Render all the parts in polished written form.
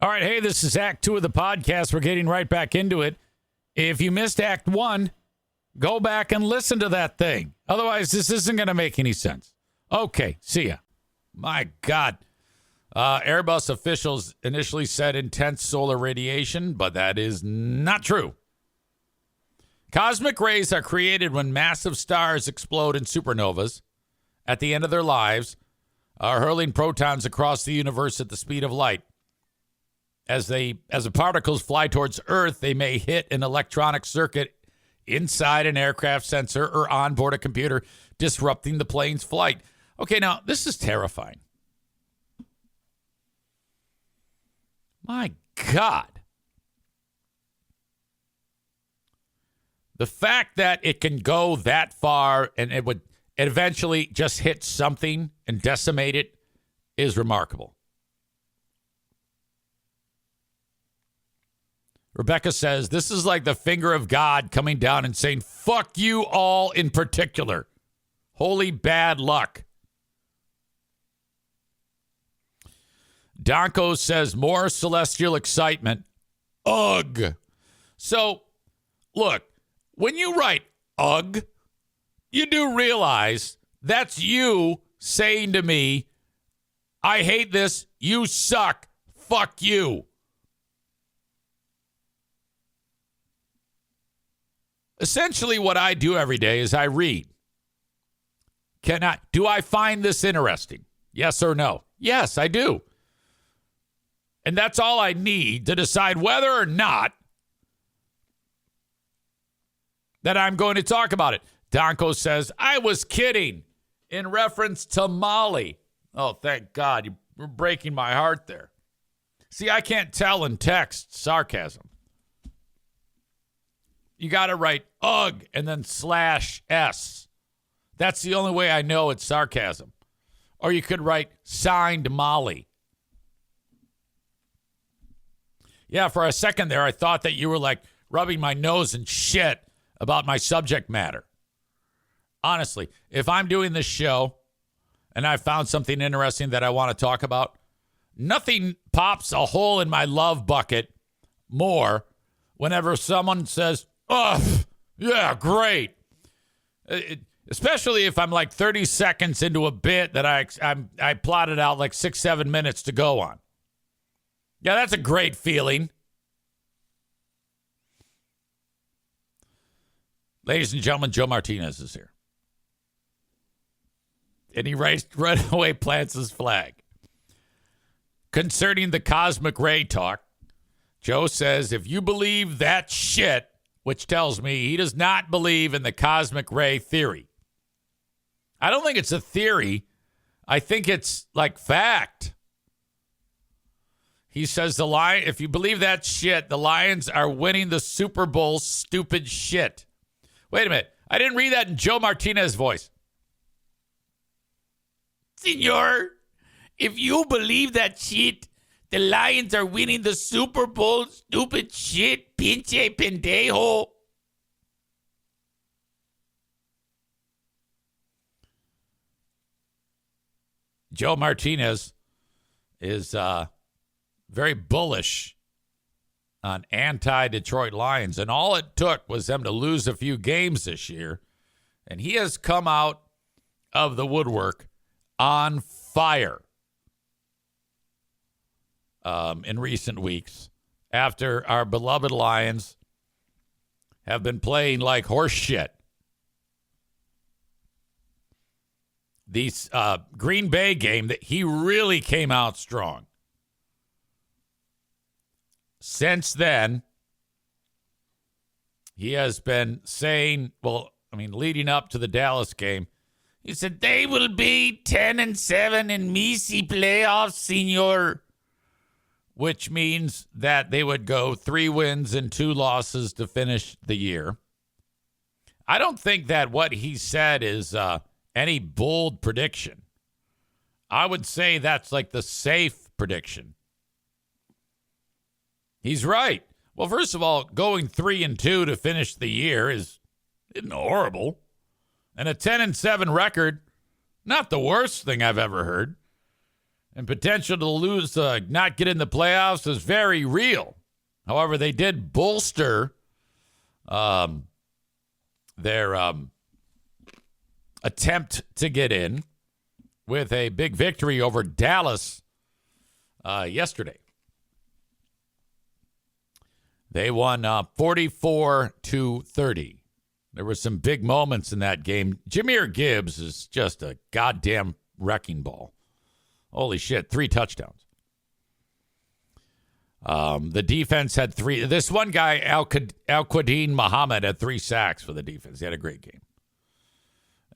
All right, hey, this is Act 2 of the podcast. We're getting right back into it. If you missed Act 1, go back and listen to that thing. Otherwise, this isn't going to make any sense. Okay, see ya. My God. Airbus officials initially said intense solar radiation, but that is not true. Cosmic rays are created when massive stars explode in supernovas at the end of their lives, hurling protons across the universe at the speed of light. As the particles fly towards Earth, they may hit an electronic circuit inside an aircraft sensor or onboard a computer, disrupting the plane's flight. Okay, now, this is terrifying. My God. The fact that it can go that far and it would eventually just hit something and decimate it is remarkable. Rebecca says, this is like the finger of God coming down and saying, fuck you all in particular. Holy bad luck. Donko says, more celestial excitement. Ugh. So, look, when you write ugh, you do realize that's you saying to me, I hate this, you suck, fuck you. Essentially, what I do every day is I read. Do I find this interesting? Yes or no? Yes, I do. And that's all I need to decide whether or not that I'm going to talk about it. Donko says, I was kidding in reference to Molly. Oh, thank God. You were breaking my heart there. See, I can't tell in text sarcasm. You got to write ugh and then /s. That's the only way I know it's sarcasm. Or you could write signed Molly. Yeah, for a second there, I thought that you were like rubbing my nose and shit about my subject matter. Honestly, if I'm doing this show and I found something interesting that I want to talk about, nothing pops a hole in my love bucket more whenever someone says, oh, yeah, great. Especially if I'm like 30 seconds into a bit that I plotted out like 6-7 minutes to go on. Yeah, that's a great feeling. Ladies and gentlemen, Joe Martinez is here. And he right away plants his flag. Concerning the cosmic ray talk, Joe says, if you believe that shit, which tells me he does not believe in the cosmic ray theory. I don't think it's a theory. I think it's like fact. He says if you believe that shit, the Lions are winning the Super Bowl, stupid shit. Wait a minute. I didn't read that in Joe Martinez's voice. Senor, if you believe that shit, the Lions are winning the Super Bowl, stupid shit, pinche pendejo. Joe Martinez is very bullish on anti-Detroit Lions, and all it took was them to lose a few games this year, and he has come out of the woodwork on fire in recent weeks after our beloved Lions have been playing like horse shit. The Green Bay game, that he really came out strong. Since then, he has been saying, leading up to the Dallas game, he said, they will be 10-7 in Missy playoffs, senor. Which means that they would go 3 wins and 2 losses to finish the year. I don't think that what he said is any bold prediction. I would say that's like the safe prediction. He's right. Well, first of all, going 3-2 to finish the year isn't horrible. And a 10-7 record, not the worst thing I've ever heard. and potential to lose, not get in the playoffs is very real. However, they did bolster their attempt to get in with a big victory over Dallas yesterday. They won 44-30. There were some big moments in that game. Jahmyr Gibbs is just a goddamn wrecking ball. Holy shit, 3 touchdowns. The defense had 3. This one guy, Al-Quadin Muhammad, had 3 sacks for the defense. He had a great game.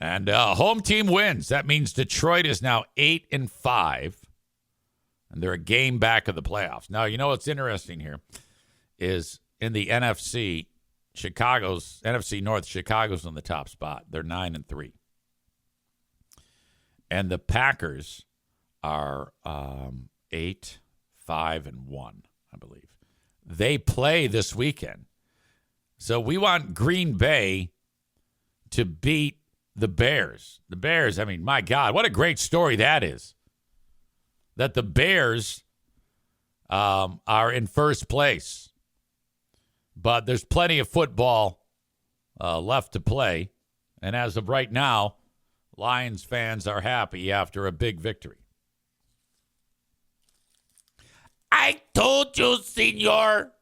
And home team wins. That means Detroit is now 8-5. And they're a game back of the playoffs. Now, you know what's interesting here is in the NFC, NFC North, Chicago's on the top spot. They're 9-3. And the Packers are 8-5-1, I believe. They play this weekend. So we want Green Bay to beat the Bears. The Bears, I mean, my God, what a great story that is. That the Bears are in first place. But there's plenty of football left to play. And as of right now, Lions fans are happy after a big victory. I told you, senor.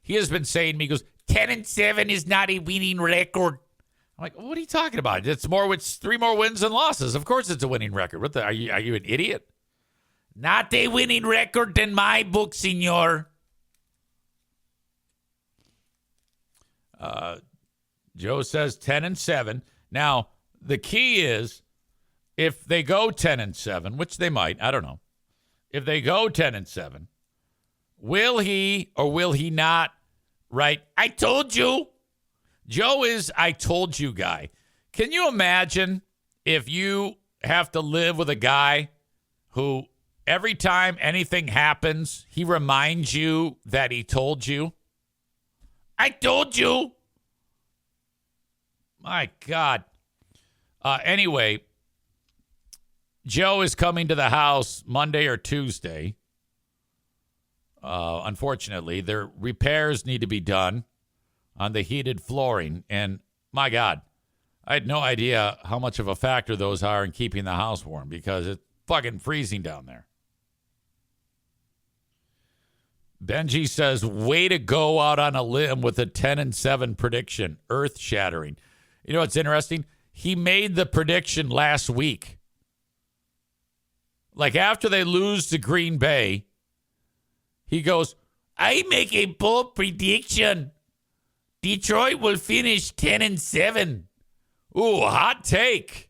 He has been saying to me, he goes, 10-7 is not a winning record. I'm like, what are you talking about? It's 3 more wins and losses. Of course it's a winning record. What the? Are you an idiot? Not a winning record in my book, senor. Joe says 10-7. Now, the key is if they go 10-7, which they might, I don't know. If they go 10-7, will he or will he not write, I told you? Joe is I told you guy. Can you imagine if you have to live with a guy who every time anything happens, he reminds you that he told you? I told you. My God. Anyway, Joe is coming to the house Monday or Tuesday. Unfortunately, their repairs need to be done on the heated flooring. And my God, I had no idea how much of a factor those are in keeping the house warm because it's fucking freezing down there. Benji says, way to go out on a limb with a 10-7 prediction. Earth-shattering. You know what's interesting? He made the prediction last week. Like after they lose to Green Bay, he goes, I make a bold prediction. Detroit will finish 10-7. Ooh, hot take.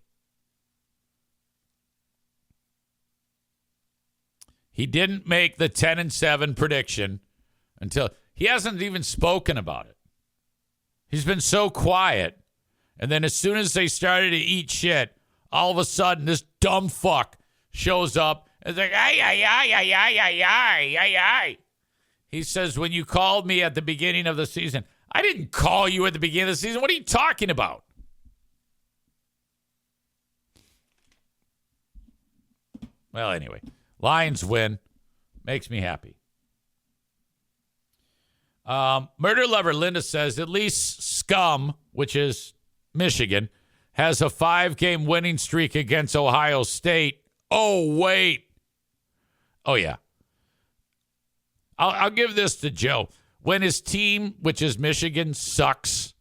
He didn't make the 10-7 prediction until he hasn't even spoken about it. He's been so quiet. And then as soon as they started to eat shit, all of a sudden this dumb fuck shows up and is like, ay. He says, when you called me at the beginning of the season, I didn't call you at the beginning of the season. What are you talking about? Well, anyway, Lions win. Makes me happy. Murder Lover Linda says, at least Scum, which is Michigan, has a 5-game winning streak against Ohio State. Oh, wait. Oh, yeah. I'll give this to Joe. When his team, which is Michigan, sucks,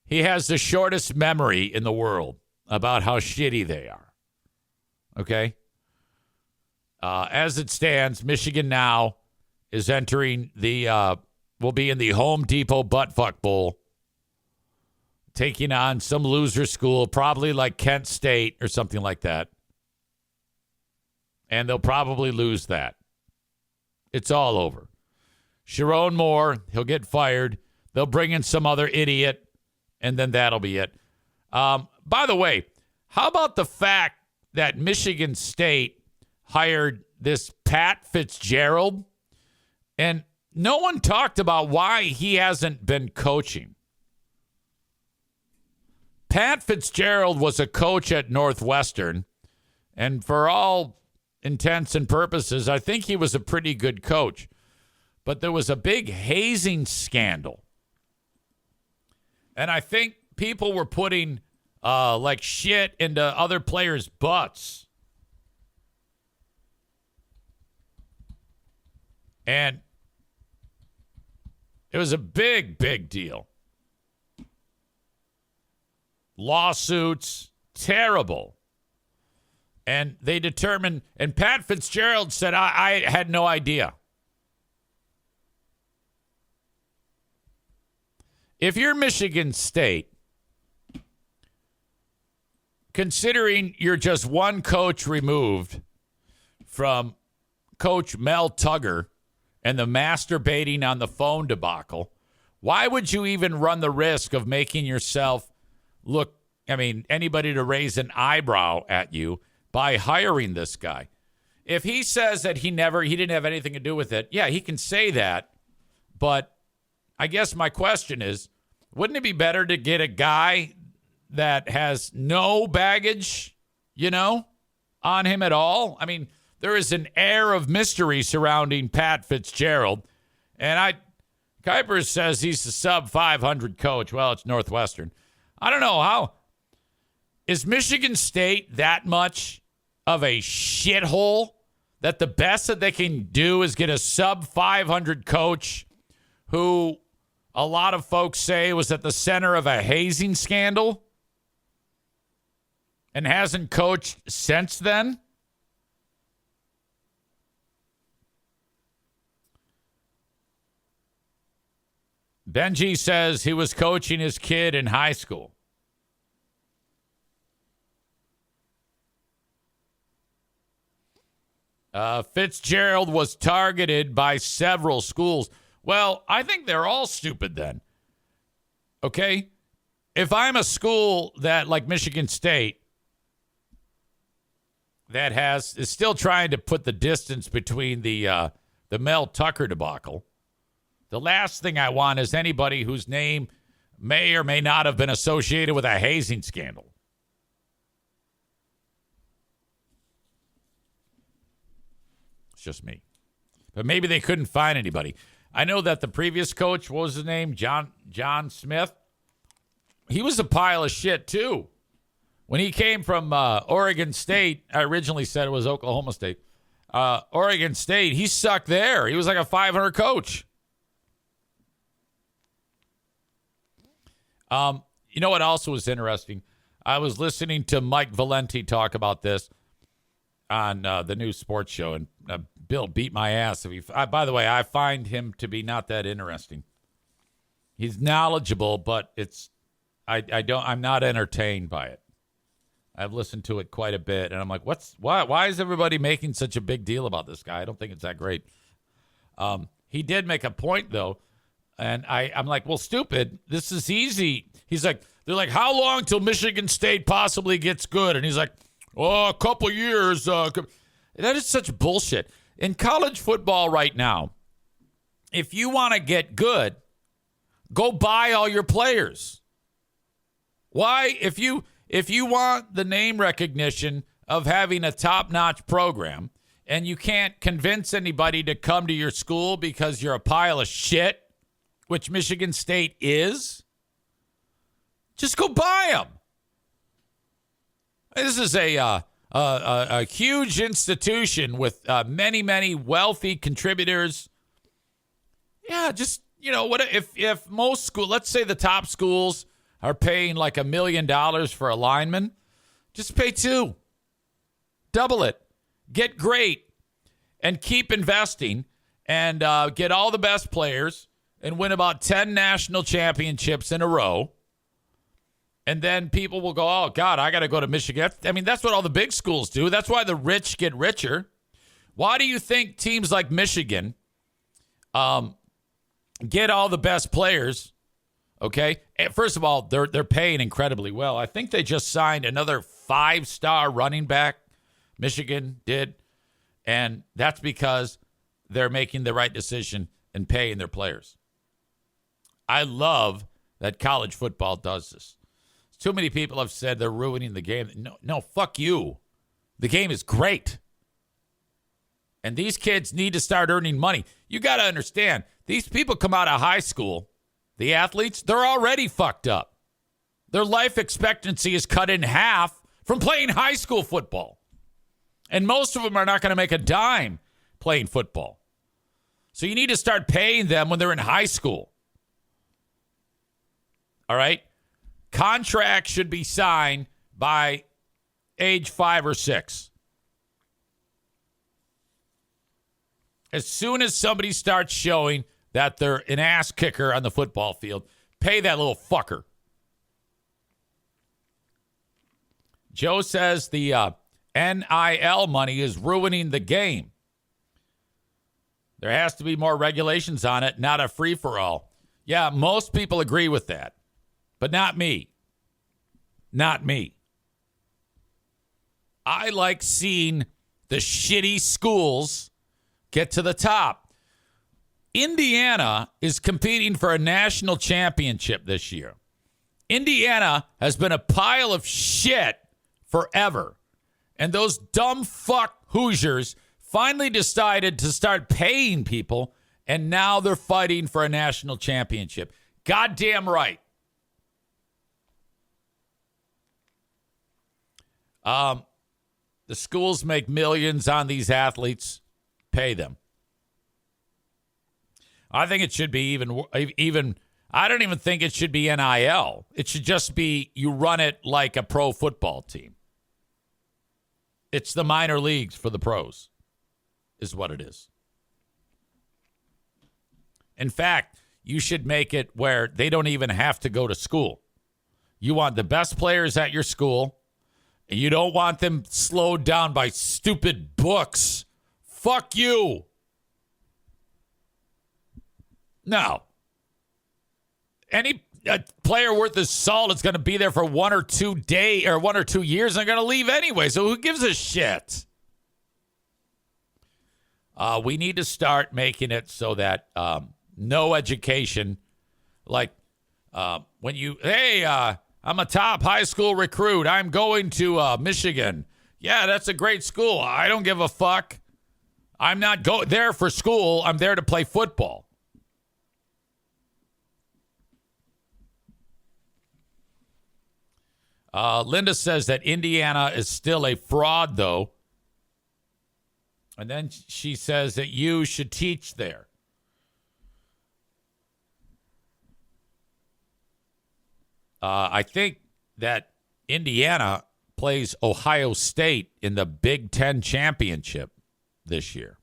he has the shortest memory in the world about how shitty they are. Okay? As it stands, Michigan now is entering will be in the Home Depot Buttfuck Bowl, taking on some loser school, probably like Kent State or something like that. And they'll probably lose that. It's all over. Sharon Moore, he'll get fired. They'll bring in some other idiot, and then that'll be it. By the way, how about the fact that Michigan State hired this Pat Fitzgerald, and no one talked about why he hasn't been coaching? Pat Fitzgerald was a coach at Northwestern, and for all intents and purposes, I think he was a pretty good coach. But there was a big hazing scandal. And I think people were putting like shit into other players' butts. And it was a big, big deal. Lawsuits, terrible. And they determined, and Pat Fitzgerald said, I had no idea. If you're Michigan State, considering you're just one coach removed from Coach Mel Tugger and the masturbating on the phone debacle, why would you even run the risk of making yourself look, anybody to raise an eyebrow at you by hiring this guy? If he says that he didn't have anything to do with it, yeah, he can say that. But I guess my question is, wouldn't it be better to get a guy that has no baggage, on him at all? I mean, there is an air of mystery surrounding Pat Fitzgerald. And Kuiper says he's a sub 500 coach. Well, it's Northwestern. I don't know how. Is Michigan State that much of a shithole that the best that they can do is get a sub 500 coach who a lot of folks say was at the center of a hazing scandal and hasn't coached since then? Benji says he was coaching his kid in high school. Fitzgerald was targeted by several schools. Well, I think they're all stupid then. Okay? If I'm a school that, like Michigan State, that is still trying to put the distance between the Mel Tucker debacle, the last thing I want is anybody whose name may or may not have been associated with a hazing scandal. It's just me. But maybe they couldn't find anybody. I know that the previous coach, what was his name? John Smith. He was a pile of shit, too. When he came from Oregon State, I originally said it was Oklahoma State. Oregon State, he sucked there. He was like a 500 coach. You know what also was interesting? I was listening to Mike Valenti talk about this on the new sports show, and Bill beat my ass. By the way, I find him to be not that interesting. He's knowledgeable, but I'm not entertained by it. I've listened to it quite a bit, and I'm like, why is everybody making such a big deal about this guy? I don't think it's that great. He did make a point, though, and I'm like, well, stupid. This is easy. He's like, they're like, how long till Michigan State possibly gets good? And he's like, oh, a couple years. That is such bullshit. In college football right now, if you want to get good, go buy all your players. Why? If you want the name recognition of having a top-notch program and you can't convince anybody to come to your school because you're a pile of shit, which Michigan State is, just go buy them. This is a huge institution with many, many wealthy contributors. Yeah, just, what if most schools, let's say the top schools are paying like $1 million for a lineman, just pay $2 million. Double it. Get great and keep investing and get all the best players and win about 10 national championships in a row. And then people will go, oh, God, I got to go to Michigan. I mean, that's what all the big schools do. That's why the rich get richer. Why do you think teams like Michigan get all the best players? Okay. First of all, they're paying incredibly well. I think they just signed another 5-star running back. Michigan did. And that's because they're making the right decision and paying their players. I love that college football does this. Too many people have said they're ruining the game. No, fuck you. The game is great. And these kids need to start earning money. You got to understand, these people come out of high school, the athletes, they're already fucked up. Their life expectancy is cut in half from playing high school football. And most of them are not going to make a dime playing football. So you need to start paying them when they're in high school. All right? Contracts should be signed by age 5 or 6. As soon as somebody starts showing that they're an ass kicker on the football field, pay that little fucker. Joe says the NIL money is ruining the game. There has to be more regulations on it, not a free-for-all. Yeah, most people agree with that, but not me. Not me. I like seeing the shitty schools get to the top. Indiana is competing for a national championship this year. Indiana has been a pile of shit forever. And those dumb fuck Hoosiers finally decided to start paying people, and now they're fighting for a national championship. Goddamn right. The schools make millions on these athletes. Pay them. I think it should be even. I don't even think it should be NIL. It should just be you run it like a pro football team. It's the minor leagues for the pros, is what it is. In fact, you should make it where they don't even have to go to school. You want the best players at your school, and you don't want them slowed down by stupid books. Fuck you. No. Any player worth his salt is going to be there for 1 or 2 days or 1 or 2 years and they're going to leave anyway. So who gives a shit? We need to start making it so that no education, like when you, hey, I'm a top high school recruit. I'm going to Michigan. Yeah, that's a great school. I don't give a fuck. I'm not there for school. I'm there to play football. Linda says that Indiana is still a fraud, though. And then she says that you should teach there. I think that Indiana plays Ohio State in the Big Ten championship this year.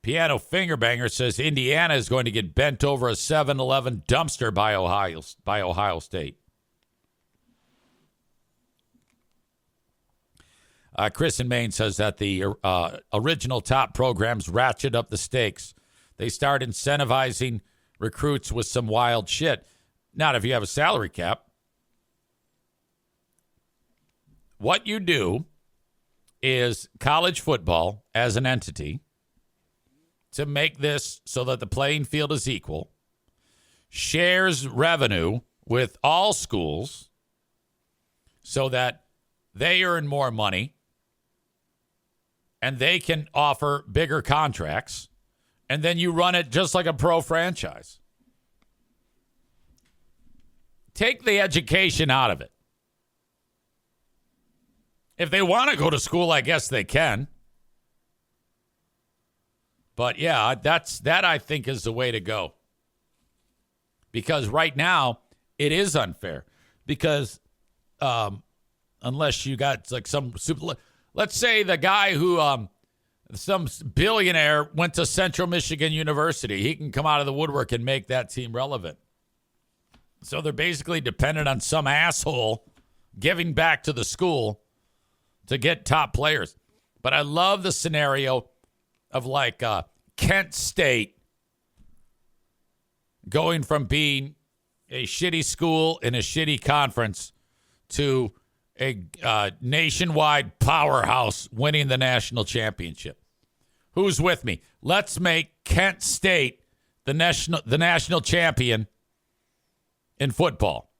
Piano Fingerbanger says Indiana is going to get bent over a 7-Eleven dumpster by Ohio State. Chris in Maine says that the original top programs ratchet up the stakes. They start incentivizing recruits with some wild shit. Not if you have a salary cap. What you do is college football as an entity, to make this so that the playing field is equal, shares revenue with all schools so that they earn more money and they can offer bigger contracts, and then you run it just like a pro franchise. Take the education out of it. If they want to go to school, I guess they can. But yeah, that I think is the way to go. Because right now, it is unfair. Because unless you got like some super, let's say the guy who, some billionaire went to Central Michigan University. He can come out of the woodwork and make that team relevant. So they're basically dependent on some asshole giving back to the school to get top players. But I love the scenario of like Kent State going from being a shitty school in a shitty conference to a nationwide powerhouse winning the national championship. Who's with me? Let's make Kent State the national champion in football.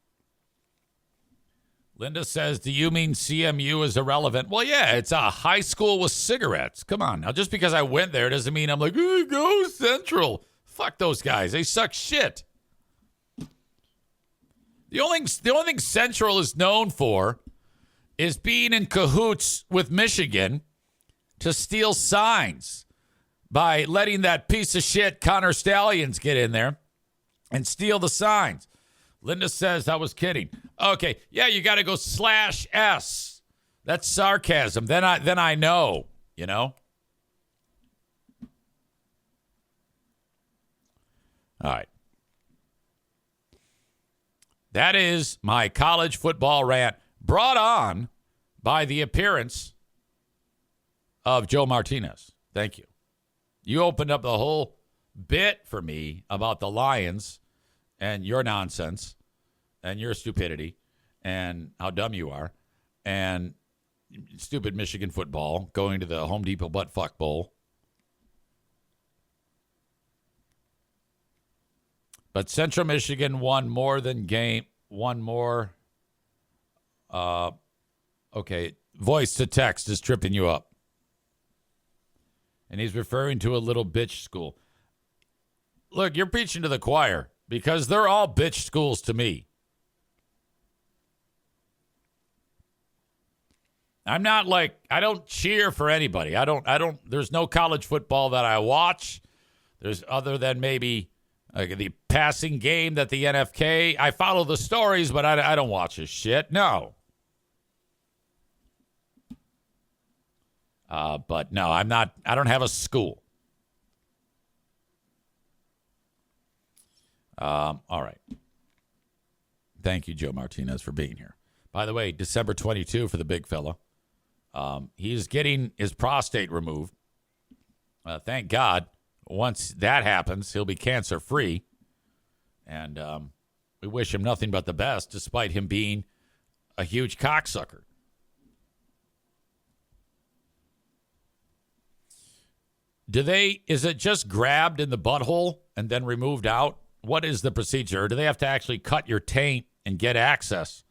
Linda says, do you mean CMU is irrelevant? Well, yeah, it's a high school with cigarettes. Come on. Now, just because I went there doesn't mean I'm like, oh, go Central. Fuck those guys. They suck shit. The only thing Central is known for is being in cahoots with Michigan to steal signs by letting that piece of shit Connor Stallions get in there and steal the signs. Linda says, I was kidding. Okay, yeah, you got to go /S. That's sarcasm. Then I know, you know? All right. That is my college football rant, brought on by the appearance of Joe Martinez. Thank you. You opened up the whole bit for me about the Lions and your nonsense and your stupidity and how dumb you are and stupid Michigan football going to the Home Depot butt fuck bowl. But Central Michigan won more. Okay, voice to text is tripping you up. And he's referring to a little bitch school. Look, you're preaching to the choir because they're all bitch schools to me. I'm not like, I don't cheer for anybody. There's no college football that I watch. There's other than maybe the passing game that the NFK. I follow the stories, but I don't watch this shit. No. But no, I'm not. I don't have a school. All right. Thank you, Joe Martinez, for being here. By the way, December 22 for the big fella. He's getting his prostate removed. Thank God. Once that happens, he'll be cancer-free. And we wish him nothing but the best, despite him being a huge cocksucker. Is it just grabbed in the butthole and then removed out? What is the procedure? Or do they have to actually cut your taint and get access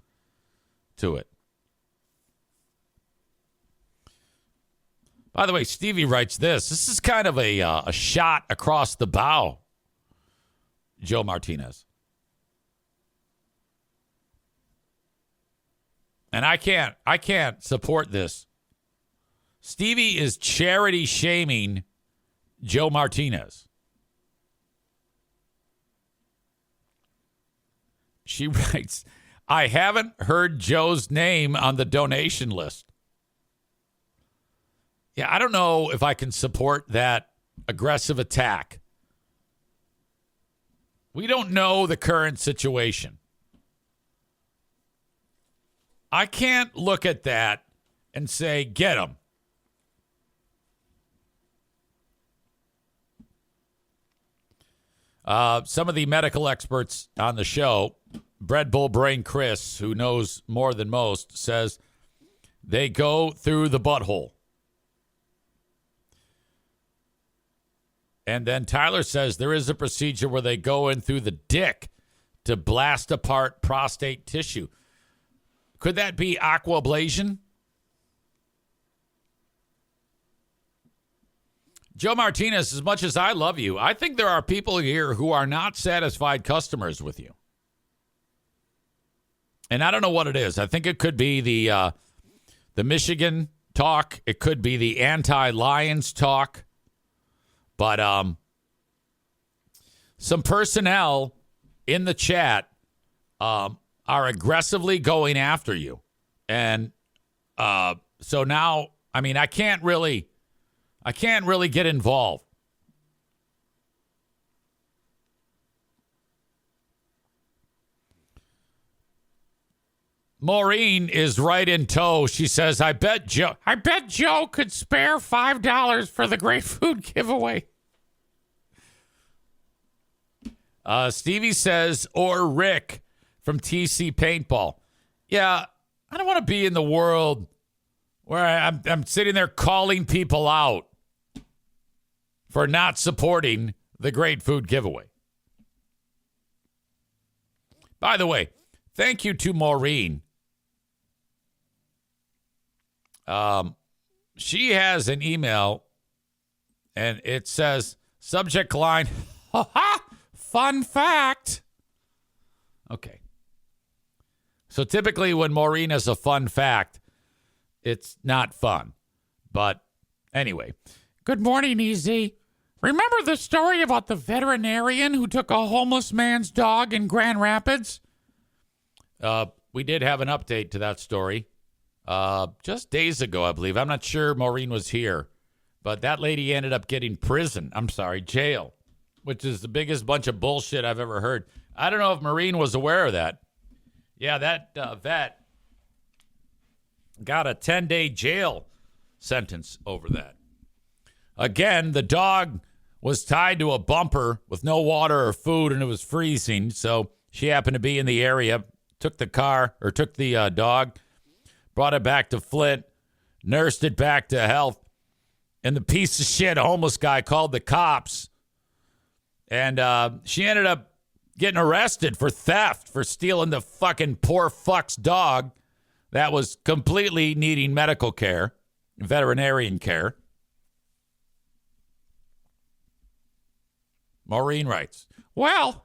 to it? By the way, Stevie writes this. This is kind of a shot across the bow, Joe Martinez. And I can't support this. Stevie is charity shaming Joe Martinez. She writes, I haven't heard Joe's name on the donation list. Yeah, I don't know if I can support that aggressive attack. We don't know the current situation. I can't look at that and say, get him. Some of the medical experts on the show, Bread Bull Brain Chris, who knows more than most, says they go through the butthole. And then Tyler says there is a procedure where they go in through the dick to blast apart prostate tissue. Could that be aquablation? Joe Martinez, as much as I love you, I think there are people here who are not satisfied customers with you. And I don't know what it is. I think it could be the Michigan talk. It could be the anti-Lions talk. But some personnel in the chat are aggressively going after you. And so now, I mean, I can't really get involved. Maureen is right in tow. She says, I bet Joe could spare $5 for the great food giveaway. Stevie says, or Rick from TC Paintball. Yeah, I don't want to be in the world where I'm sitting there calling people out for not supporting the great food giveaway. By the way, thank you to Maureen She has an email, and it says, subject line, ha ha, fun fact. Okay. So typically when Maureen has a fun fact, it's not fun. But anyway. Good morning, EZ. Remember the story about the veterinarian who took a homeless man's dog in Grand Rapids? We did have an update to that story just days ago, I believe. I'm not sure Maureen was here, but that lady ended up getting jail, which is the biggest bunch of bullshit I've ever heard. I don't know if Maureen was aware of that. Yeah, that vet got a 10-day jail sentence over that. Again, the dog was tied to a bumper with no water or food, and it was freezing. So she happened to be in the area, took the dog, brought it back to Flint, nursed it back to health, and the piece of shit homeless guy called the cops. And she ended up getting arrested for theft, for stealing the fucking poor fuck's dog that was completely needing medical care, veterinarian care. Maureen writes, well,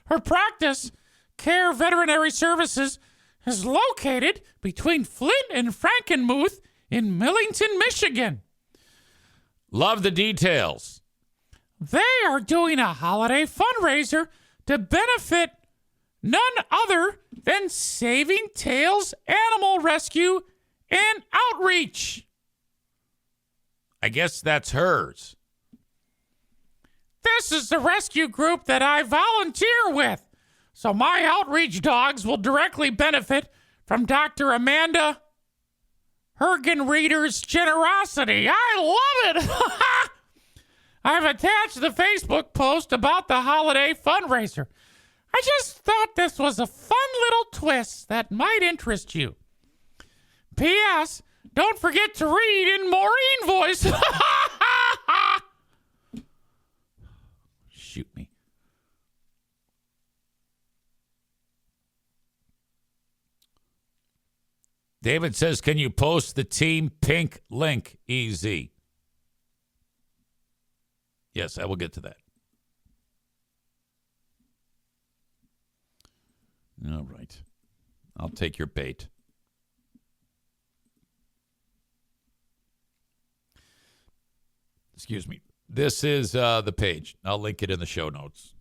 her practice, Care Veterinary Services, is located between Flint and Frankenmuth in Millington, Michigan. Love the details. They are doing a holiday fundraiser to benefit none other than Saving Tails Animal Rescue and Outreach. I guess that's hers. This is the rescue group that I volunteer with, so my outreach dogs will directly benefit from Dr. Amanda Hergen-Reeder's generosity. I love it! I've attached the Facebook post about the holiday fundraiser. I just thought this was a fun little twist that might interest you. P.S. Don't forget to read in Maureen voice. Shoot me. David says, can you post the Team Pink link, EZ? Yes, I will get to that. All right. I'll take your bait. Excuse me. This is the page. I'll link it in the show notes.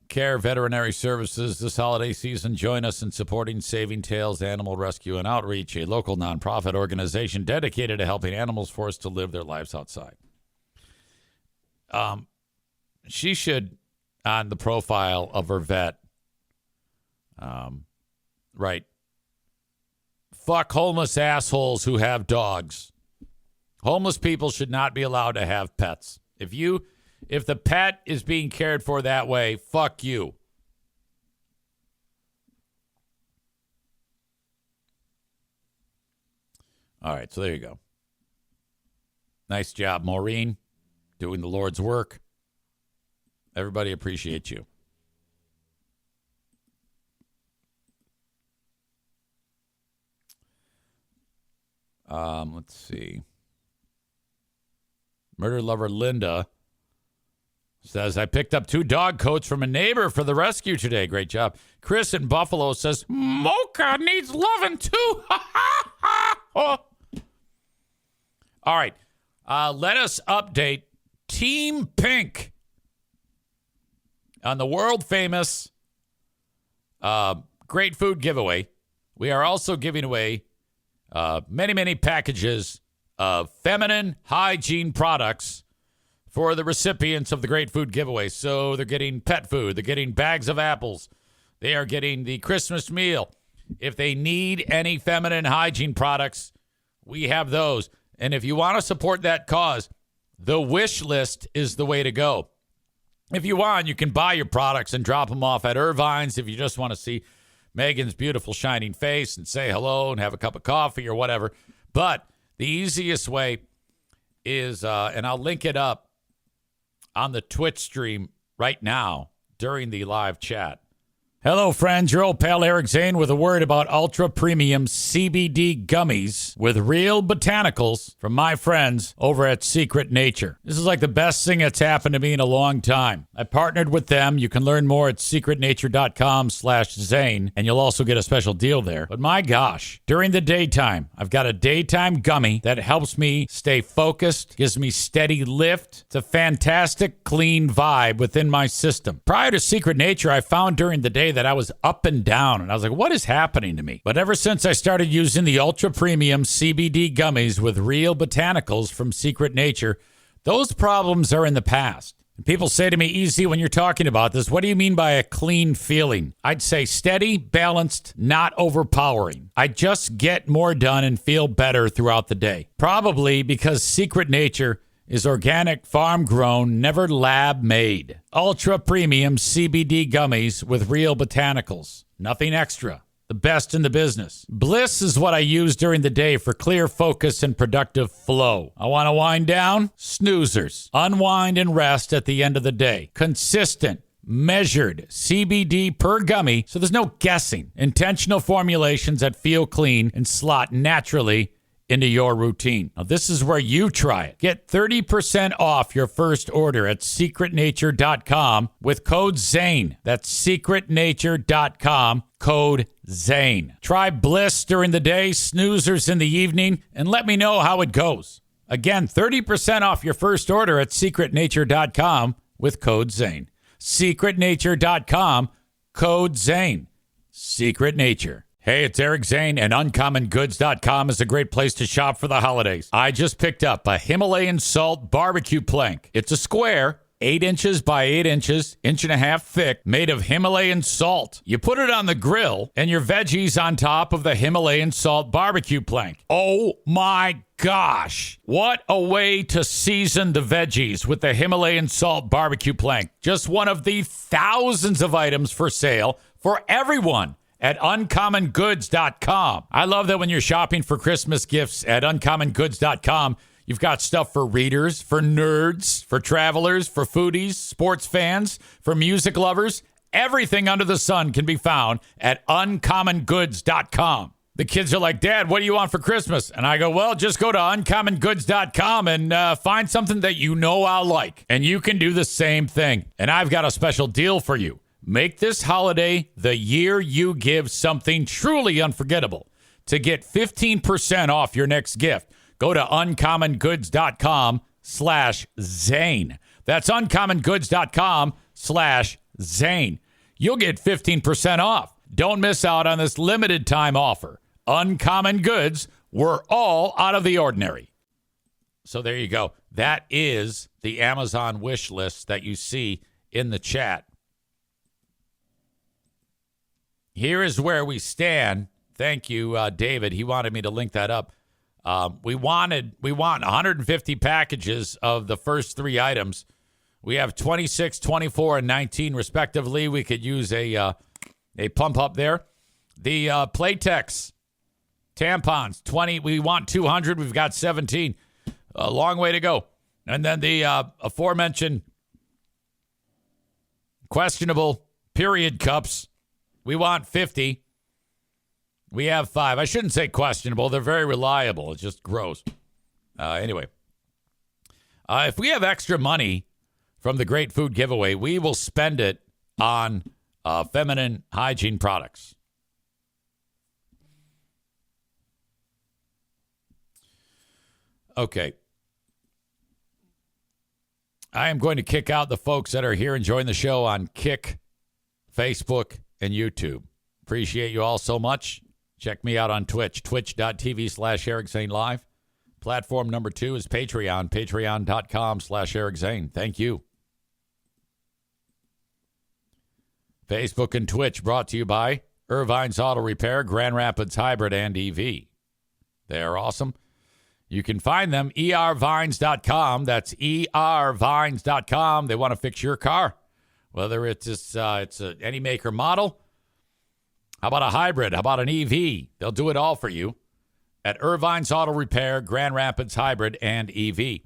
Care Veterinary Services this holiday season. Join us in supporting Saving Tails Animal Rescue and Outreach, a local nonprofit organization dedicated to helping animals forced to live their lives outside. She should, on the profile of her vet, right, fuck homeless assholes who have dogs. Homeless people should not be allowed to have pets. If the pet is being cared for that way, fuck you. All right, so there you go. Nice job, Maureen, doing the Lord's work. Everybody appreciates you. Let's see. Murder lover Linda says, I picked up 2 dog coats from a neighbor for the rescue today. Great job. Chris in Buffalo says, Mocha needs loving too. All right. Let us update Team Pink on the world famous Great Food giveaway. We are also giving away many, many packages of feminine hygiene products for the recipients of the Great Food giveaway. So they're getting pet food. They're getting bags of apples. They are getting the Christmas meal. If they need any feminine hygiene products, we have those. And if you want to support that cause, the wish list is the way to go. If you want, you can buy your products and drop them off at Irvine's if you just want to see Megan's beautiful shining face and say hello and have a cup of coffee or whatever. But the easiest way is, and I'll link it up on the Twitch stream right now during the live chat. Hello, friends. Your old pal Eric Zane with a word about ultra premium CBD gummies with real botanicals from my friends over at Secret Nature. This is like the best thing that's happened to me in a long time. I partnered with them. You can learn more at secretnature.com/Zane, and you'll also get a special deal there. But my gosh, during the daytime, I've got a daytime gummy that helps me stay focused, gives me steady lift. It's a fantastic, clean vibe within my system. Prior to Secret Nature, I found during the day that I was up and down, and I was like, what is happening to me? But ever since I started using the ultra premium CBD gummies with real botanicals from Secret Nature, those problems are in the past. And people say to me, EZ, when you're talking about this, what do you mean by a clean feeling? I'd say steady, balanced, not overpowering. I just get more done and feel better throughout the day. Probably because Secret Nature is organic, farm-grown, never lab-made. Ultra-premium CBD gummies with real botanicals. Nothing extra. The best in the business. Bliss is what I use during the day for clear focus and productive flow. I want to wind down? Snoozers. Unwind and rest at the end of the day. Consistent, measured CBD per gummy, so there's no guessing. Intentional formulations that feel clean and slot naturally into your routine. Now, this is where you try it. Get 30% off your first order at secretnature.com with code ZANE. That's secretnature.com, code ZANE. Try Bliss during the day, snoozers in the evening, and let me know how it goes. Again, 30% off your first order at secretnature.com with code ZANE. secretnature.com, code ZANE. Secret Nature. Hey, it's Eric Zane, and UncommonGoods.com is a great place to shop for the holidays. I just picked up a Himalayan salt barbecue plank. It's a square, 8 inches by 8 inches, 1.5 inches thick, made of Himalayan salt. You put it on the grill, and your veggies on top of the Himalayan salt barbecue plank. Oh my gosh. What a way to season the veggies with the Himalayan salt barbecue plank. Just one of the thousands of items for sale for everyone at UncommonGoods.com. I love that when you're shopping for Christmas gifts at UncommonGoods.com, you've got stuff for readers, for nerds, for travelers, for foodies, sports fans, for music lovers. Everything under the sun can be found at UncommonGoods.com. The kids are like, Dad, what do you want for Christmas? And I go, well, just go to UncommonGoods.com and find something that you know I'll like. And you can do the same thing. And I've got a special deal for you. Make this holiday the year you give something truly unforgettable. To get 15% off your next gift, go to UncommonGoods.com/Zane. That's UncommonGoods.com/Zane. You'll get 15% off. Don't miss out on this limited time offer. Uncommon Goods, we're all out of the ordinary. So there you go. That is the Amazon wish list that you see in the chat. Here is where we stand. Thank you, David. He wanted me to link that up. We want 150 packages of the first 3 items. We have 26, 24, and 19 respectively. We could use a pump up there. The Playtex tampons, 20. We want 200. We've got 17. A long way to go. And then the aforementioned questionable period cups. We want 50. We have 5. I shouldn't say questionable. They're very reliable. It's just gross. Anyway, if we have extra money from the Great Food Giveaway, we will spend it on feminine hygiene products. Okay. I am going to kick out the folks that are here enjoying the show on Kick, Facebook, and YouTube. Appreciate you all so much. Check me out on Twitch, twitch.tv/Eric Zane Live. Platform number 2 is Patreon, patreon.com/Eric Zane. Thank you. Facebook and Twitch brought to you by Irvine's Auto Repair, Grand Rapids Hybrid, and EV. They are awesome. You can find them, ervines.com. That's ervines.com. They want to fix your car. Whether it's any make or model. How about a hybrid? How about an EV? They'll do it all for you at Irvine's Auto Repair, Grand Rapids Hybrid, and EV.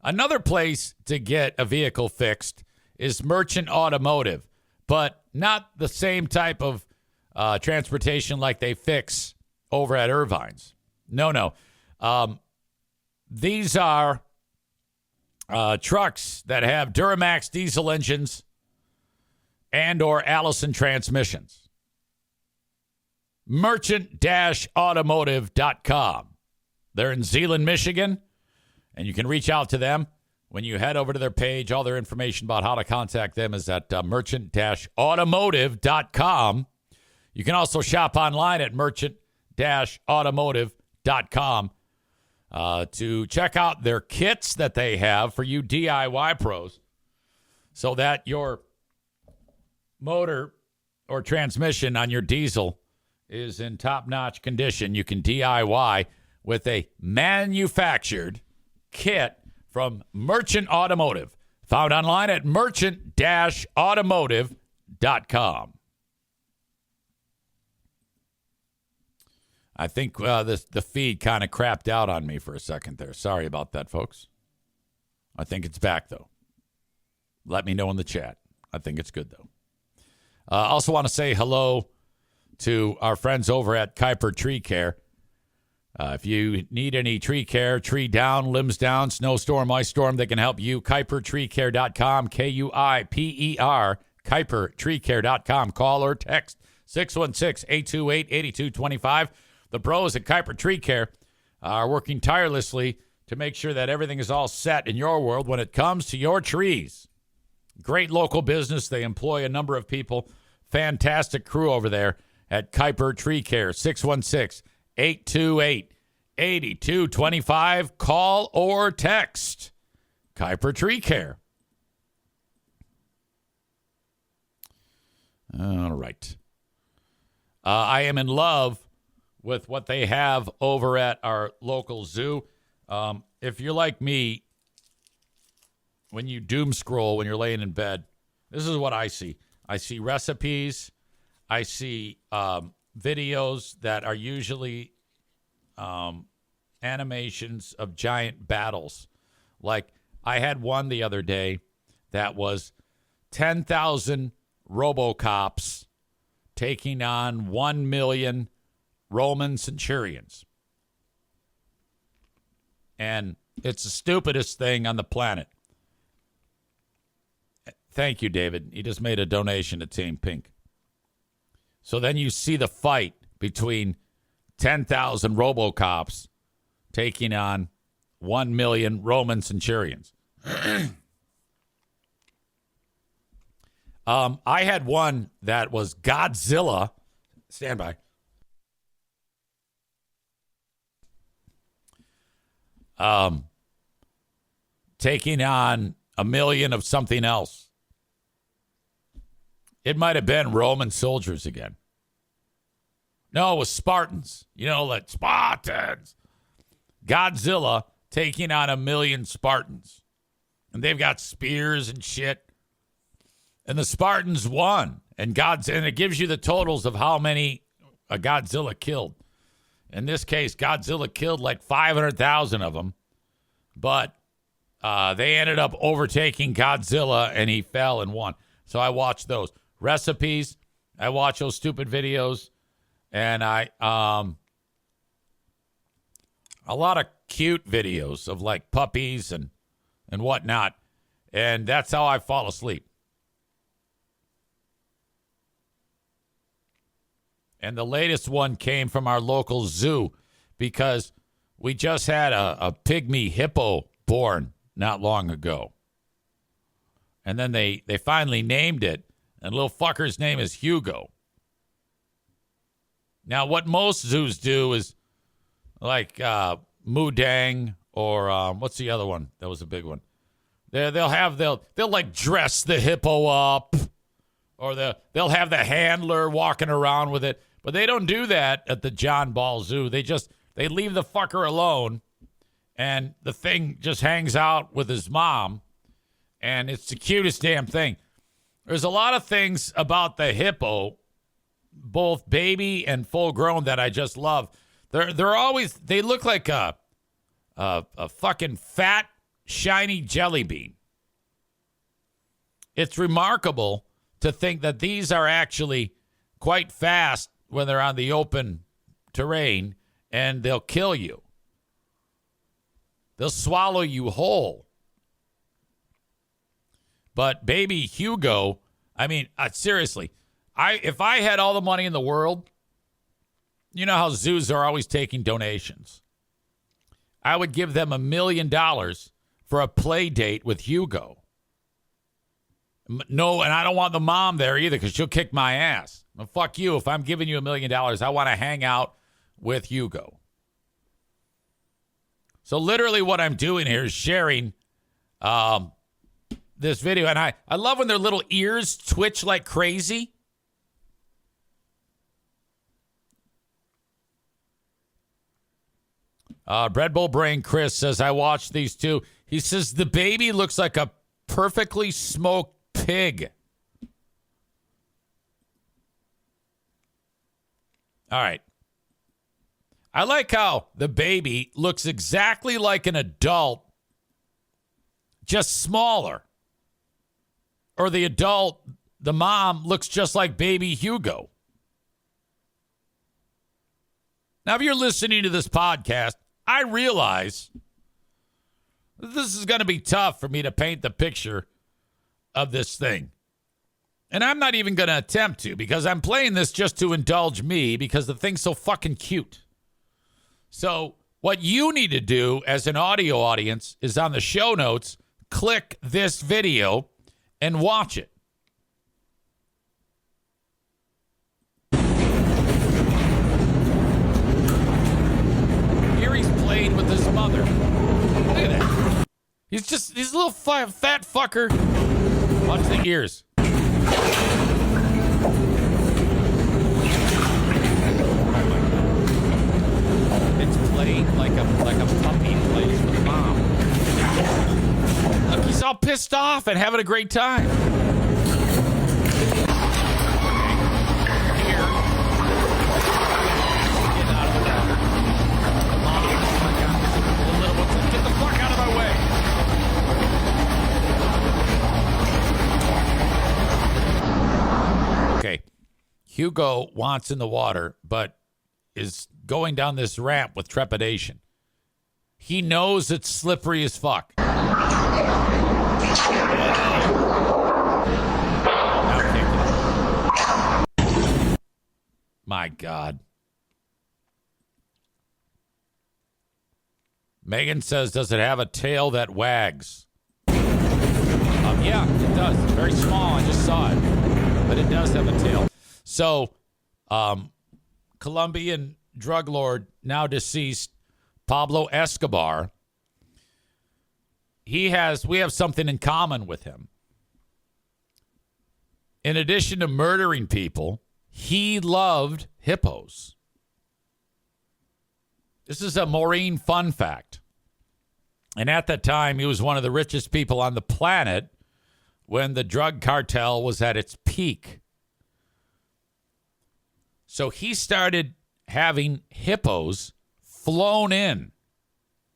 Another place to get a vehicle fixed is Merchant Automotive. But not the same type of transportation like they fix over at Irvine's. No. These are trucks that have Duramax diesel engines and or Allison transmissions. Merchant-automotive.com. They're in Zeeland, Michigan, and you can reach out to them when you head over to their page. All their information about how to contact them is at merchant-automotive.com. You can also shop online at merchant-automotive.com to check out their kits that they have for you DIY pros so that your motor or transmission on your diesel is in top-notch condition. You can DIY with a manufactured kit from Merchant Automotive, found online at merchant-automotive.com. I think the feed kind of crapped out on me for a second there. Sorry about that, folks. I think it's back, though. Let me know in the chat. I think it's good, though. Also want to say hello to our friends over at Kuiper Tree Care. If you need any tree care, tree down, limbs down, snowstorm, ice storm, they can help you. KuiperTreeCare.com, Kuiper, KuiperTreeCare.com. Call or text 616-828-8225. The pros at Kuiper Tree Care are working tirelessly to make sure that everything is all set in your world when it comes to your trees. Great local business. They employ a number of people. Fantastic crew over there at Kuiper Tree Care. 616-828-8225. Call or text Kuiper Tree Care. All right. I am in love with what they have over at our local zoo. If you're like me, when you doom scroll when you're laying in bed, this is what I see. I see recipes. I see videos that are usually animations of giant battles. Like I had one the other day that was 10,000 RoboCops taking on 1 million Roman centurions. And it's the stupidest thing on the planet. Thank you, David. He just made a donation to Team Pink. So then you see the fight between 10,000 RoboCops taking on 1 million Roman centurions. I had one that was Godzilla. Stand by. Taking on 1 million of something else. It might have been Roman soldiers again. No, it was Spartans. You know, like Spartans. Godzilla taking on 1 million Spartans. And they've got spears and shit. And the Spartans won. And it gives you the totals of how many Godzilla killed. In this case, Godzilla killed like 500,000 of them. But they ended up overtaking Godzilla, and he fell and won. So I watched those recipes. I watch those stupid videos. And a lot of cute videos of like puppies and whatnot. And that's how I fall asleep. And the latest one came from our local zoo because we just had a pygmy hippo born not long ago. And then they finally named it, and little fucker's name is Hugo. Now, what most zoos do is like Mudang or what's the other one? That was a big one. They'll like dress the hippo up, or they'll have the handler walking around with it. But they don't do that at the John Ball Zoo. They leave the fucker alone, and the thing just hangs out with his mom, and it's the cutest damn thing. There's a lot of things about the hippo, both baby and full grown, that I just love. They look like a fucking fat, shiny jelly bean. It's remarkable to think that these are actually quite fast when they're on the open terrain, and they'll kill you. They'll swallow you whole. But baby Hugo, I mean, seriously, if I had all the money in the world, you know how zoos are always taking donations. I would give them $1 million for a play date with Hugo. No, and I don't want the mom there either because she'll kick my ass. Well, fuck you. If I'm giving you $1 million, I want to hang out with Hugo. So literally what I'm doing here is sharing this video. And I love when their little ears twitch like crazy. Bread Bowl Brain Chris says, I watched these two. He says, the baby looks like a perfectly smoked pig. All right. I like how the baby looks exactly like an adult, just smaller. Or the adult, the mom, looks just like baby Hugo. Now, if you're listening to this podcast, I realize this is going to be tough for me to paint the picture of this thing. And I'm not even going to attempt to, because I'm playing this just to indulge me because the thing's so fucking cute. So what you need to do as an audio audience is on the show notes, click this video and watch it. Here he's playing with his mother. Look at that. He's a little fat fucker. Watch the ears. It's playing like a puppy plays with mom. Look, he's all pissed off and having a great time. Here. Get out of the water. Mom, oh my God, the little one's like, get the fuck out of my way. Okay. Hugo wants in the water, but is going down this ramp with trepidation. He knows it's slippery as fuck. My God. Megan says, does it have a tail that wags? Yeah, it does. Very small. I just saw it. But it does have a tail. So, Colombian drug lord, now deceased, Pablo Escobar, we have something in common with him. In addition to murdering people, he loved hippos. This is a Maureen fun fact. And at that time, he was one of the richest people on the planet when the drug cartel was at its peak. So he started having hippos flown in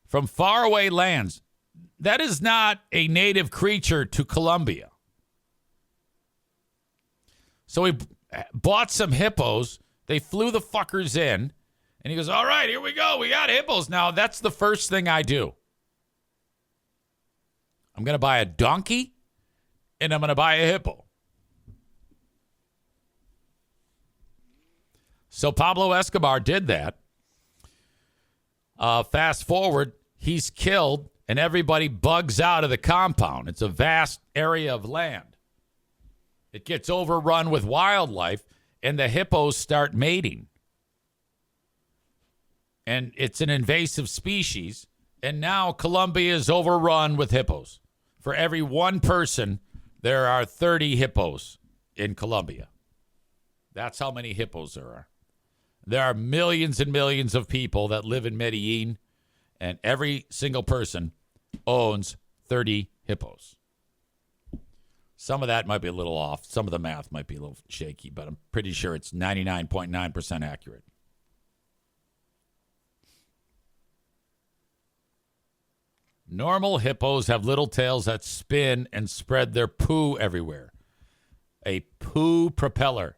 from faraway lands. That is not a native creature to Colombia. So he bought some hippos. They flew the fuckers in. And he goes, all right, here we go. We got hippos. Now, that's the first thing I do. I'm going to buy a donkey, and I'm going to buy a hippo. So Pablo Escobar did that. Fast forward, he's killed, and everybody bugs out of the compound. It's a vast area of land. It gets overrun with wildlife, and the hippos start mating. And it's an invasive species, and now Colombia is overrun with hippos. For every one person, there are 30 hippos in Colombia. That's how many hippos there are. There are millions and millions of people that live in Medellin, and every single person owns 30 hippos. Some of that might be a little off. Some of the math might be a little shaky, but I'm pretty sure it's 99.9% accurate. Normal hippos have little tails that spin and spread their poo everywhere. A poo propeller.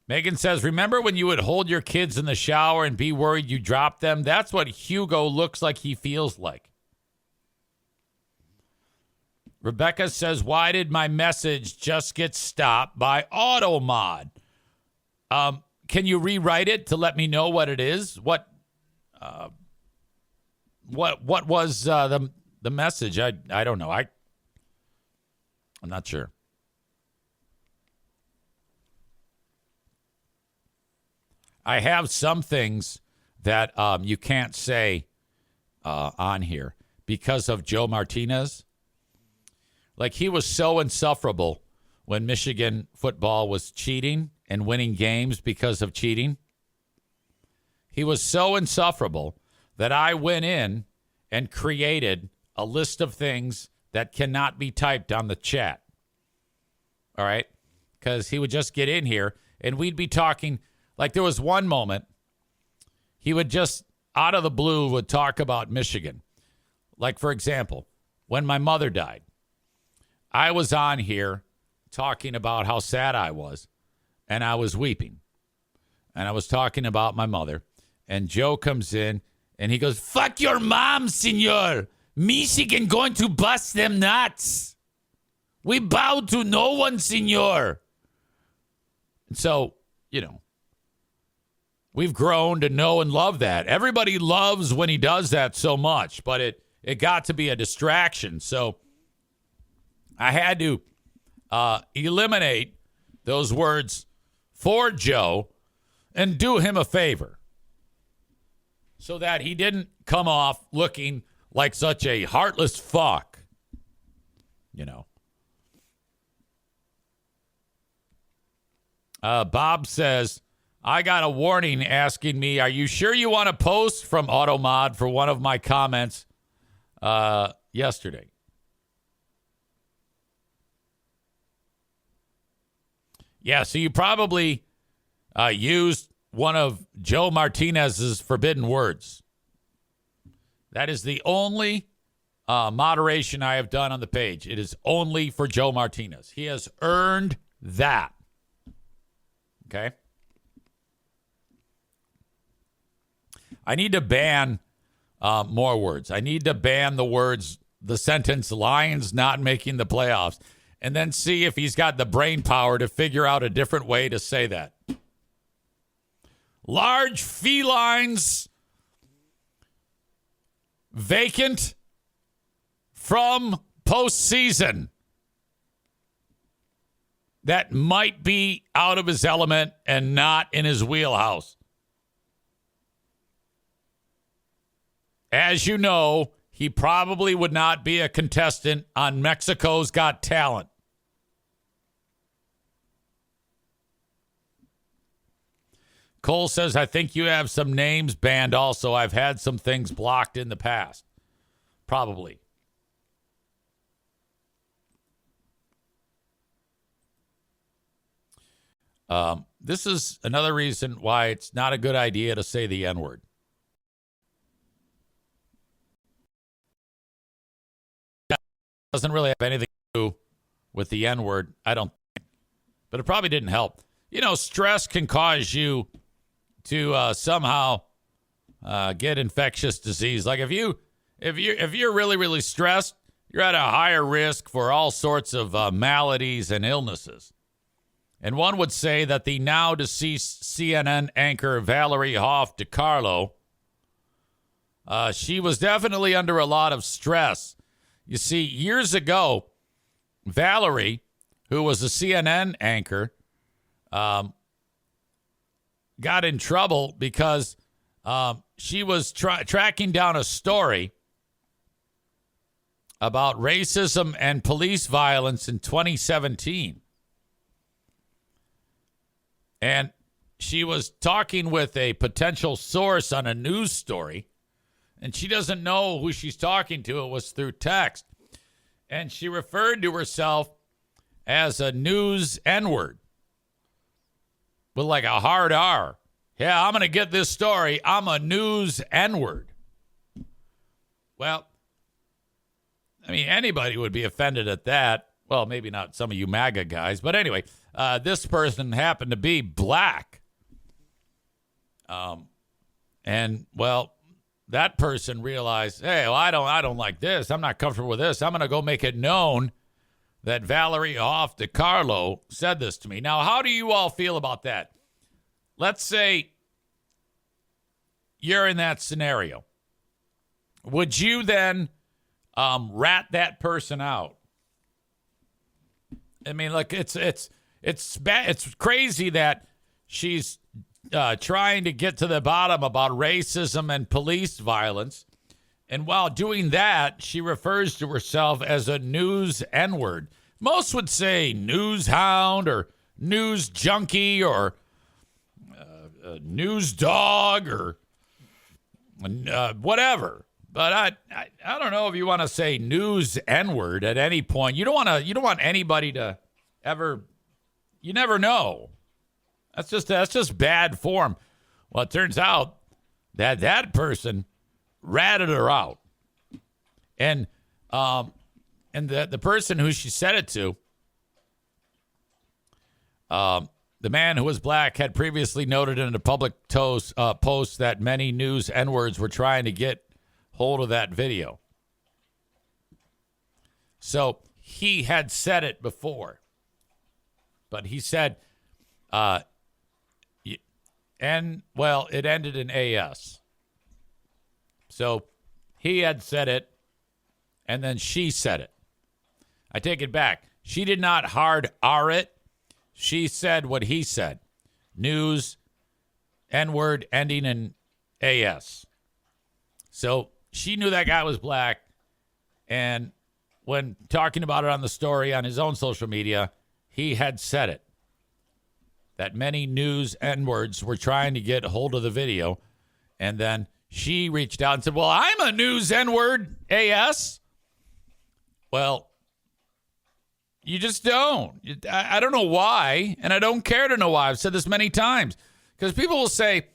Megan says, remember when you would hold your kids in the shower and be worried you dropped them? That's what Hugo looks like he feels like. Rebecca says, why did my message just get stopped by AutoMod? Can you rewrite it to let me know what it is? What was the message? I don't know. I'm not sure. I have some things that you can't say on here because of Joe Martinez. Like, he was so insufferable when Michigan football was cheating and winning games because of cheating. He was so insufferable that I went in and created a list of things that cannot be typed on the chat. All right? Because he would just get in here and we'd be talking. Like, there was one moment he would just, out of the blue, would talk about Michigan. Like, for example, when my mother died, I was on here talking about how sad I was, and I was weeping. And I was talking about my mother, and Joe comes in, and he goes, fuck your mom, senor. Michigan going to bust them nuts. We bow to no one, senor. And so, you know, we've grown to know and love that. Everybody loves when he does that so much, but it got to be a distraction. So I had to eliminate those words for Joe and do him a favor so that he didn't come off looking like such a heartless fuck, you know. Bob says, I got a warning asking me, are you sure you want to post from AutoMod for one of my comments yesterday? Yeah, so you probably used one of Joe Martinez's forbidden words. That is the only moderation I have done on the page. It is only for Joe Martinez. He has earned that. Okay? I need to ban more words. I need to ban the sentence, Lions not making the playoffs, and then see if he's got the brain power to figure out a different way to say that. Large felines vacant from postseason. That might be out of his element and not in his wheelhouse. As you know, he probably would not be a contestant on Mexico's Got Talent. Cole says, I think you have some names banned also. I've had some things blocked in the past. Probably. This is another reason why it's not a good idea to say the N-word. Doesn't really have anything to do with the N-word, I don't think. But it probably didn't help. You know, stress can cause you to somehow get infectious disease. Like if you're really, really stressed, you're at a higher risk for all sorts of maladies and illnesses. And one would say that the now deceased CNN anchor Valerie Hoff DiCarlo, she was definitely under a lot of stress. You see, years ago, Valerie, who was a CNN anchor, got in trouble because she was tracking down a story about racism and police violence in 2017. And she was talking with a potential source on a news story, and she doesn't know who she's talking to. It was through text. And she referred to herself as a news N-word with like a hard R. Yeah, I'm going to get this story. I'm a news N-word. Well, I mean, anybody would be offended at that. Well, maybe not some of you MAGA guys, but anyway, this person happened to be black. And well, that person realized, hey, well, I don't like this. I'm not comfortable with this. I'm going to go make it known that Valerie Hoff DiCarlo said this to me. Now, how do you all feel about that? Let's say you're in that scenario. Would you then rat that person out? I mean, look, it's bad. It's crazy that she's trying to get to the bottom about racism and police violence. And while doing that, she refers to herself as a news N-word. Most would say news hound or news junkie or news dog or whatever. But I don't know if you want to say news N-word at any point. You don't want anybody to ever. You never know. That's just bad form. Well, it turns out that person ratted her out, and the person who she said it to, the man who was black, had previously noted in a public post that many news N-words were trying to get hold of that video. So he had said it before, but he said, it ended in AS. So he had said it, and then she said it. I take it back. She did not hard R it. She said what he said. News, N-word ending in AS. So she knew that guy was black, and when talking about it on the story on his own social media, he had said it. That many news N-words were trying to get a hold of the video, and then she reached out and said, well, I'm a news N-word AS. Well, you just don't. I don't know why, and I don't care to know why. I've said this many times. Because people will say,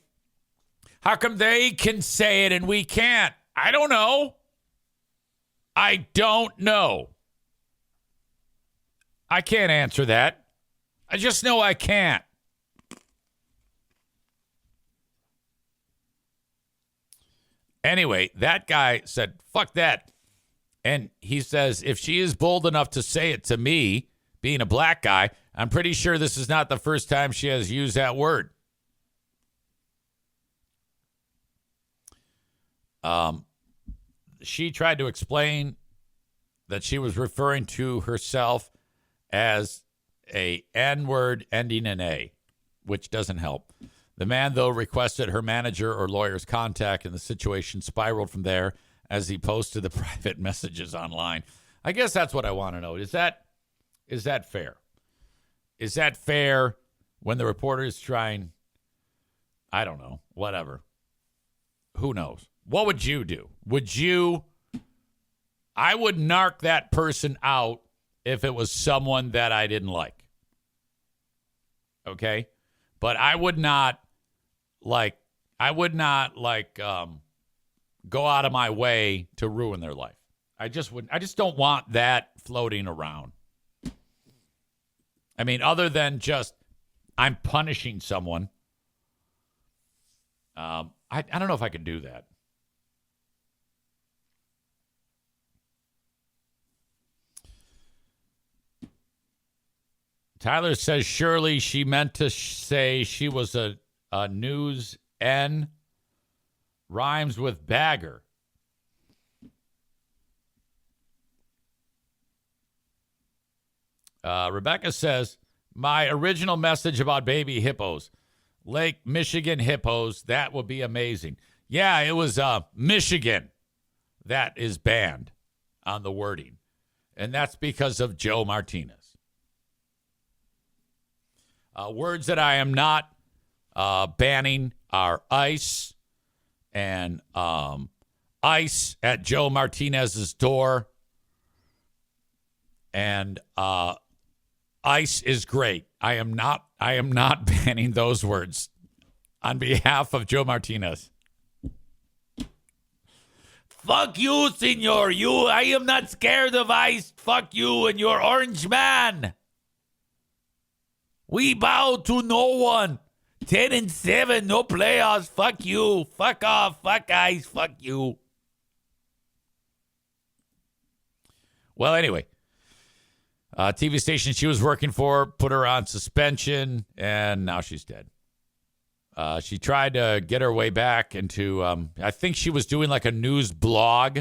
how come they can say it and we can't? I don't know. I don't know. I can't answer that. I just know I can't. Anyway, that guy said, fuck that. And he says, if she is bold enough to say it to me, being a black guy, I'm pretty sure this is not the first time she has used that word. She tried to explain that she was referring to herself as a N-word ending in A, which doesn't help. The man, though, requested her manager or lawyer's contact, and the situation spiraled from there as he posted the private messages online. I guess that's what I want to know. Is that fair? Is that fair when the reporter is trying, I don't know, whatever. Who knows? What would you do? I would narc that person out if it was someone that I didn't like. Okay? But I would not go out of my way to ruin their life. I just don't want that floating around. I mean, other than just I'm punishing someone. I don't know if I could do that. Tyler says, surely she meant to say she was a news N. Rhymes with bagger. Rebecca says, my original message about baby hippos, Lake Michigan hippos, that would be amazing. Yeah, it was Michigan that is banned on the wording. And that's because of Joe Martinez. Words that I am not banning are ice and ice at Joe Martinez's door. And ice is great. I am not banning those words on behalf of Joe Martinez. Fuck you, senor. I am not scared of ice. Fuck you and your orange man. We bow to no one. 10-7, no playoffs. Fuck you. Fuck off. Fuck ice. Fuck you. Well, anyway, TV station she was working for put her on suspension, and now she's dead. She tried to get her way back into, I think she was doing like a news blog.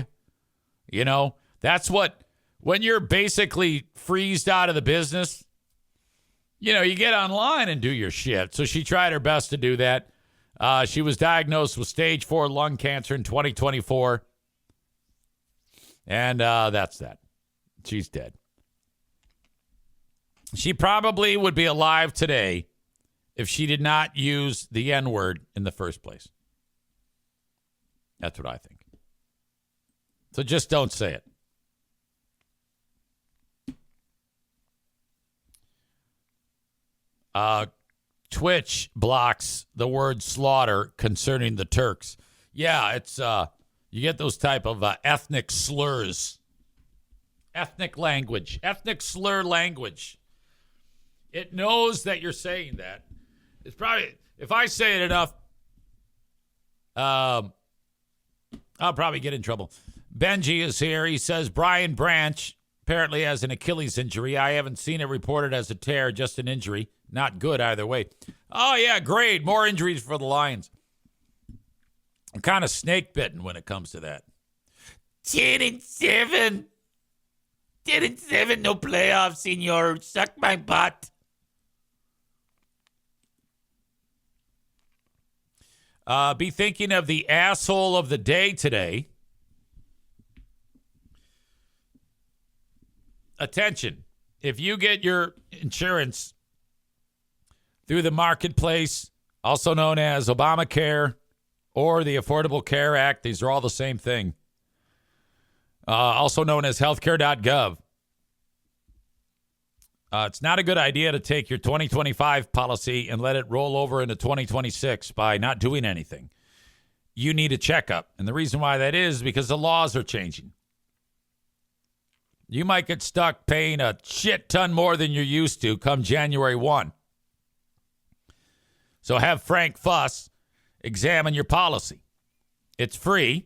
You know, that's what, when you're basically freezed out of the business, you know, you get online and do your shit. So she tried her best to do that. She was diagnosed with stage 4 lung cancer in 2024. And that's that. She's dead. She probably would be alive today if she did not use the N-word in the first place. That's what I think. So just don't say it. Twitch blocks the word slaughter concerning the Turks. Yeah, it's you get those type of ethnic slurs. Ethnic language. Ethnic slur language. It knows that you're saying that. It's probably, if I say it enough, I'll probably get in trouble. Benji is here. He says Brian Branch apparently has an Achilles injury. I haven't seen it reported as a tear, just an injury. Not good either way. Oh, yeah, great. More injuries for the Lions. I'm kind of snake bitten when it comes to that. 10-7. 10-7, no playoffs, senor. Suck my butt. Be thinking of the asshole of the day today. Attention. If you get your insurance through the marketplace, also known as Obamacare or the Affordable Care Act, these are all the same thing. Also known as healthcare.gov. It's not a good idea to take your 2025 policy and let it roll over into 2026 by not doing anything. You need a checkup. And the reason why that is because the laws are changing. You might get stuck paying a shit ton more than you're used to come January 1. So have Frank Fuss examine your policy. It's free.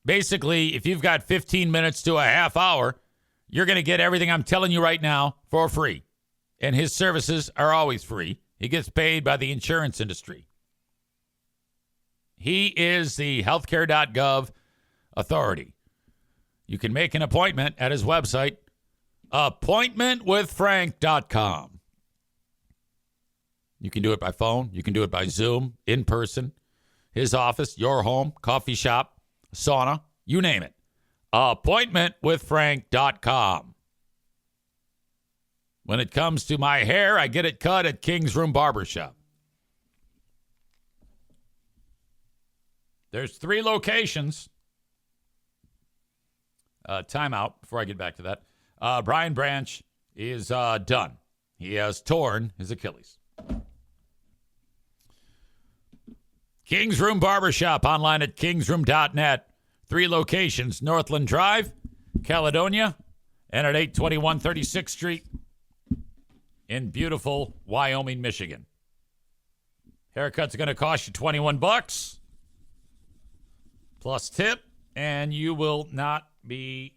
Basically, if you've got 15 minutes to a half hour, you're going to get everything I'm telling you right now for free. And his services are always free. He gets paid by the insurance industry. He is the healthcare.gov authority. You can make an appointment at his website, appointmentwithfrank.com. You can do it by phone. You can do it by Zoom, in person, his office, your home, coffee shop, sauna, you name it. Appointmentwithfrank.com. When it comes to my hair, I get it cut at King's Room Barbershop. There's 3 locations. Timeout before I get back to that. Brian Branch is done. He has torn his Achilles. King's Room Barbershop, online at kingsroom.net. 3 locations, Northland Drive, Caledonia, and at 821 36th Street in beautiful Wyoming, Michigan. Haircut's going to cost you $21 plus tip, and you will not be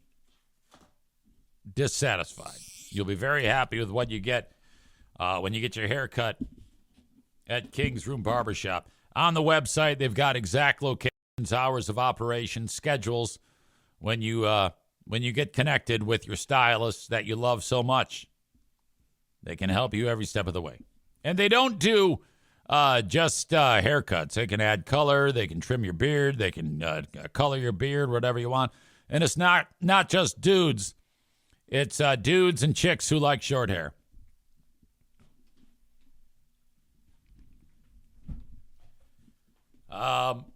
dissatisfied. You'll be very happy with what you get when you get your haircut at King's Room Barbershop. On the website, they've got exact locations, hours of operation, schedules when you get connected with your stylist that you love so much. They can help you every step of the way. And they don't do just haircuts. They can add color. They can trim your beard. They can color your beard, whatever you want. And it's not just dudes. It's dudes and chicks who like short hair.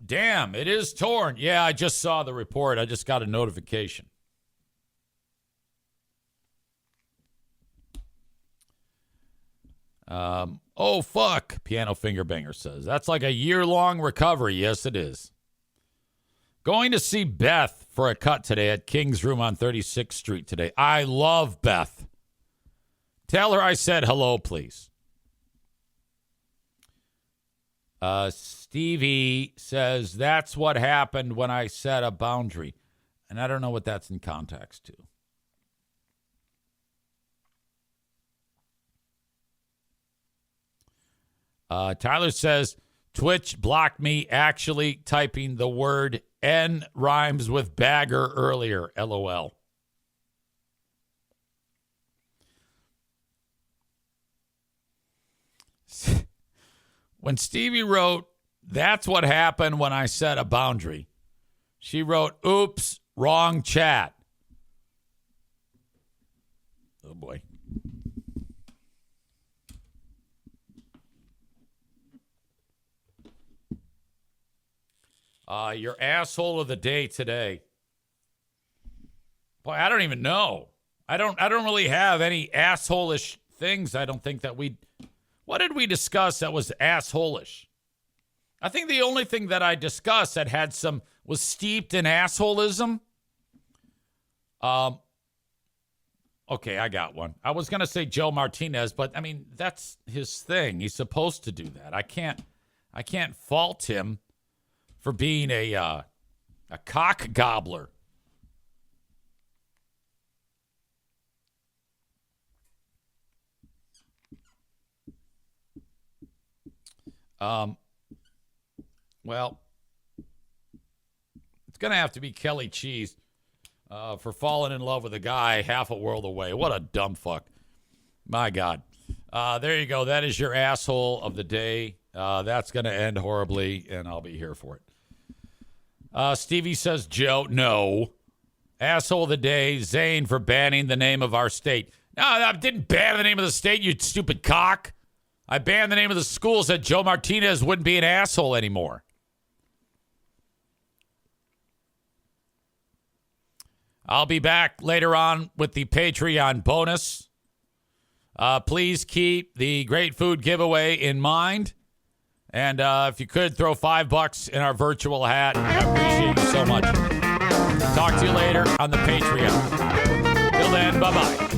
Damn, it is torn. Yeah, I just saw the report. I just got a notification. Oh, fuck, Piano Finger Banger says. That's like a year-long recovery. Yes, it is. Going to see Beth for a cut today at King's Room on 36th Street today. I love Beth. Tell her I said hello, please. Stevie says, that's what happened when I set a boundary. And I don't know what that's in context to. Tyler says, Twitch blocked me actually typing the word N rhymes with bagger earlier. LOL. When Stevie wrote, that's what happened when I set a boundary, she wrote, oops, wrong chat. Oh, boy. Your asshole of the day today. Boy, I don't even know. I don't really have any asshole-ish things. I don't think that what did we discuss that was asshole-ish? I think the only thing that I discussed that was steeped in assholism. Okay, I got one. I was going to say Joe Martinez, but I mean, that's his thing. He's supposed to do that. I can't fault him for being a cock gobbler. Well, it's going to have to be Kelly Cheese for falling in love with a guy half a world away. What a dumb fuck. My God. There you go. That is your asshole of the day. That's going to end horribly, and I'll be here for it. Stevie says, Joe, no. Asshole of the day, Zane for banning the name of our state. No, I didn't ban the name of the state, you stupid cock. I banned the name of the school, said Joe Martinez wouldn't be an asshole anymore. I'll be back later on with the Patreon bonus. Please keep the great food giveaway in mind. And if you could throw $5 in our virtual hat, I appreciate you so much. Talk to you later on the Patreon. Till then, bye-bye.